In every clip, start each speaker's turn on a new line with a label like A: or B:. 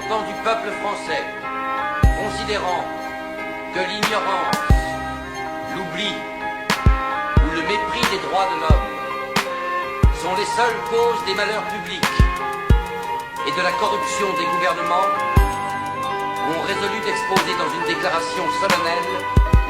A: représentants du peuple français, considérant que l'ignorance, l'oubli ou le mépris des droits de l'homme sont les seules causes des malheurs publics et de la corruption des gouvernements, ont résolu d'exposer dans une déclaration solennelle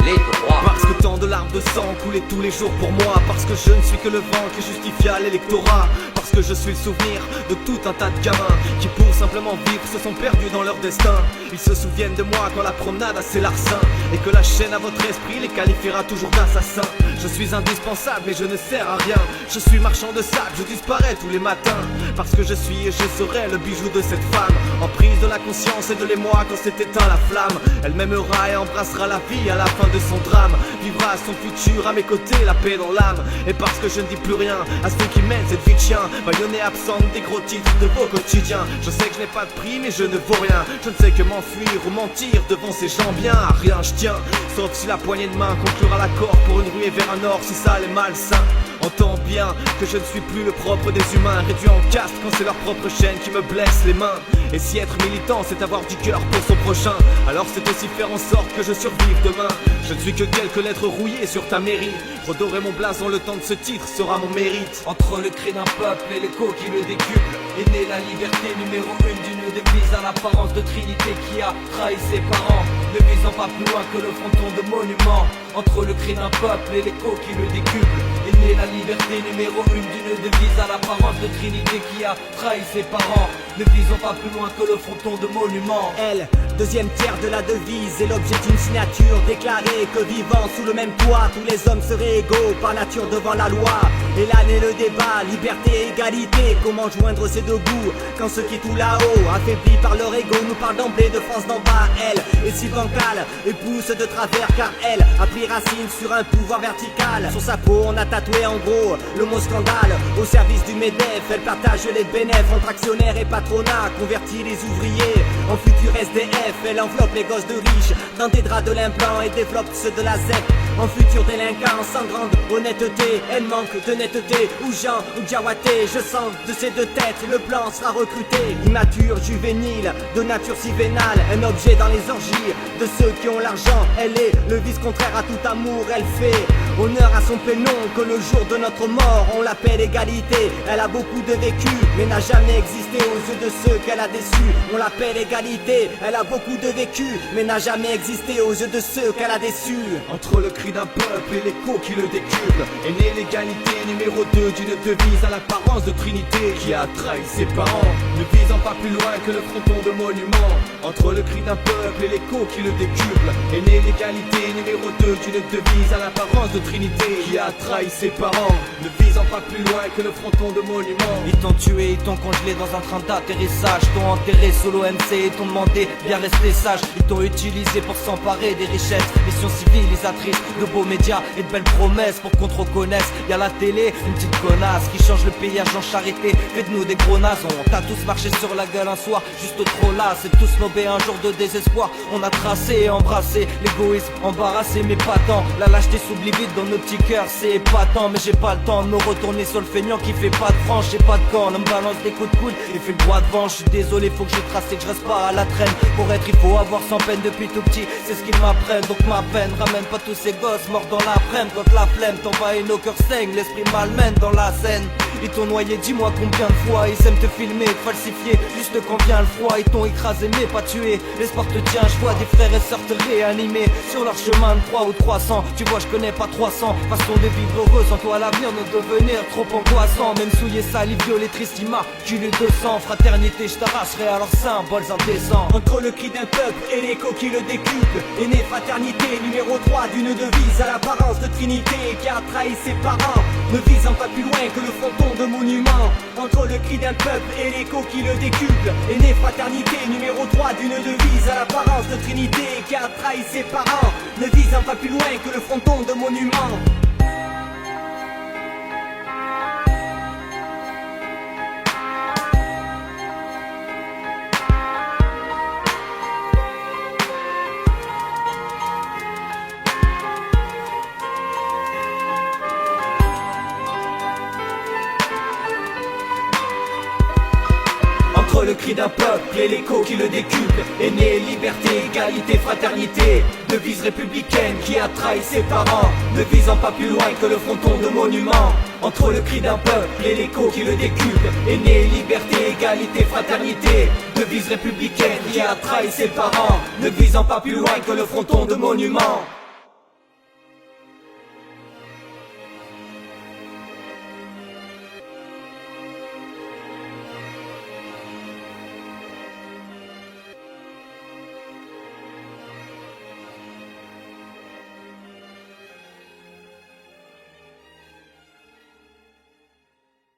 A: les droits.
B: Parce que tant de larmes de sang coulaient tous les jours pour moi. Parce que je ne suis que le vent qui justifia l'électorat. Parce que je suis le souvenir de tout un tas de gamins qui pour simplement vivre se sont perdus dans leur destin. Ils se souviennent de moi quand la promenade a ses larcins, et que la chaîne à votre esprit les qualifiera toujours d'assassins. Je suis indispensable mais je ne sers à rien. Je suis marchand de sable, je disparais tous les matins. Parce que je suis et je serai le bijou de cette femme, en prise de la conscience et de l'émoi quand s'est éteint la flamme. Elle m'aimera et embrassera la vie à la fin de son drame. Vivra son futur à mes côtés, la paix dans l'âme. Et parce que je ne dis plus rien à ceux qui mènent cette vie de chien, bâillonnée absente des gros titres de vos quotidiens. Je sais que je n'ai pas de prix mais je ne vaux rien. Je ne sais que m'enfuir ou mentir devant ces gens bien. À rien je tiens, sauf si la poignée de main conclura l'accord pour une ruée vers un or si sale et malsain. Entends bien que je ne suis plus le propre des humains, réduit en caste quand c'est leur propre chaîne qui me blesse les mains. Et si être militant c'est avoir du cœur pour son prochain, alors c'est aussi faire en sorte que je survive demain. Je ne suis que quelques lettres rouillées sur ta mairie. Redorer mon blason le temps de ce titre sera mon mérite.
C: Entre le cri d'un peuple et l'écho qui le décuple, est née la liberté numéro une d'une devise à l'apparence de Trinité qui a trahi ses parents, ne visant pas plus loin que le fronton de monument. Entre le cri d'un peuple et l'écho qui le décuple, est née la liberté numéro une d'une devise à l'apparence de Trinité qui a trahi ses parents, ne visant pas plus loin que le fronton de monument.
D: Elle, deuxième tiers de la devise, est l'objet d'une signature déclarée que vivant sous le même toit, tous les hommes seraient égaux par nature devant la loi. Et là naît le débat, liberté, égalité, comment joindre ces deux bouts quand ceux qui tout là-haut, affaiblis par leur ego, nous parlent d'emblée de France d'en bas. Elle est si bancale et pousse de travers car elle a pris racine sur un pouvoir vertical. Sur sa peau on a tatoué en gros le mot scandale, au service du MEDEF. Elle partage les bénéfices entre actionnaires et patronat, convertit les ouvriers en futurs SDF. Elle enveloppe les gosses de riches dans des draps de l'implant et développe ceux de la ZEC en futurs délinquants sans grande honnêteté. Elle manque de netteté, ou Jean ou Diawaté. Je sens de ces deux têtes le plan sera recruté. Immature, juvénile, de nature si vénale, un objet dans les orgies de ceux qui ont l'argent. Elle est le vice contraire à tout amour. Elle fait honneur à son prénom que le jour de notre mort on l'appelle égalité. Elle a beaucoup de vécu mais n'a jamais existé aux yeux de ceux qu'elle a déçus. On l'appelle égalité. Elle a beaucoup de vécu mais n'a jamais existé aux yeux de ceux qu'elle a déçus.
B: Entre le cri d'un peuple et l'écho qui le décuple, est née l'égalité numéro 2 d'une devise à l'apparence de Trinité qui a trahi ses parents, ne visant pas plus loin que le fronton de monument. Entre le cri d'un peuple et l'écho qui le décuple, est née l'égalité numéro 2 d'une devise à l'apparence de Trinité qui a trahi ses parents, ne visant pas plus loin que le fronton de monument.
C: Ils t'ont tué, ils t'ont congelé dans un train d'atterrissage, t'ont enterré sous l'OMC et t'ont demandé bien rester sage. Ils t'ont utilisé pour s'emparer des richesses, mission civilisatrice, de beaux médias et de belles promesses pour qu'on te reconnaisse. Y'a la télé, une petite connasse qui change le payage en charité, fait de nous des gros nazes. On t'a tous marché sur la gueule un soir, juste trop là, c'est tous snobé un jour de désespoir. On a tracé et embrassé l'égoïsme, embarrassé mais pas tant. La lâcheté s'oublie vite dans nos petits cœurs, c'est épatant. Mais j'ai pas le temps de me retourner sur le feignant qui fait pas de franche. J'ai pas de corne, on me balance des coups de coude et fait le droit devant. Je suis désolé, faut que je trace et que je reste pas à la traîne. Pour être il faut avoir sans peine depuis tout petit, c'est ce qu'ils m'apprennent. Donc ma peine ramène pas tous ces gosses morts dans l'après-midi. Quand la flemme t'envahit, nos cœurs saignent, l'esprit malmène dans la scène. Ils t'ont noyé, dis-moi combien de fois ils aiment te filmer, te falsifier, juste quand vient le froid. Ils t'ont écrasé mais pas tué, l'espoir te tient. Je vois des frères et sœurs te réanimer sur leur chemin de 3 ou 300. Tu vois je connais pas 300 façon de vivre heureux sans toi. L'avenir ne devenir trop angoissant, même souillé, sali, violé, triste, immaculé de sang. Fraternité, je t'arracherai à leurs symboles indécents.
D: Entre le cri d'un peuple et l'écho qui le décuple, est née fraternité numéro 3 d'une devise à l'apparence de Trinité qui a trahi ses parents, ne visant pas plus loin que le fronton de monument. Entre le cri d'un peuple et l'écho qui le décuple, est née fraternité numéro 3 d'une devise à l'apparence de Trinité qui a trahi ses parents, ne visant pas plus loin que le fronton de monument.
B: Entre le cri
C: cri d'un peuple et l'écho qui le décuple est né liberté, égalité, fraternité. Devise républicaine qui a trahi ses parents, ne visant pas plus loin que le fronton de monument. Entre le cri d'un peuple et l'écho qui le décuple est né liberté, égalité, fraternité. Devise républicaine qui a trahi ses parents, ne visant pas plus loin que le fronton de monument.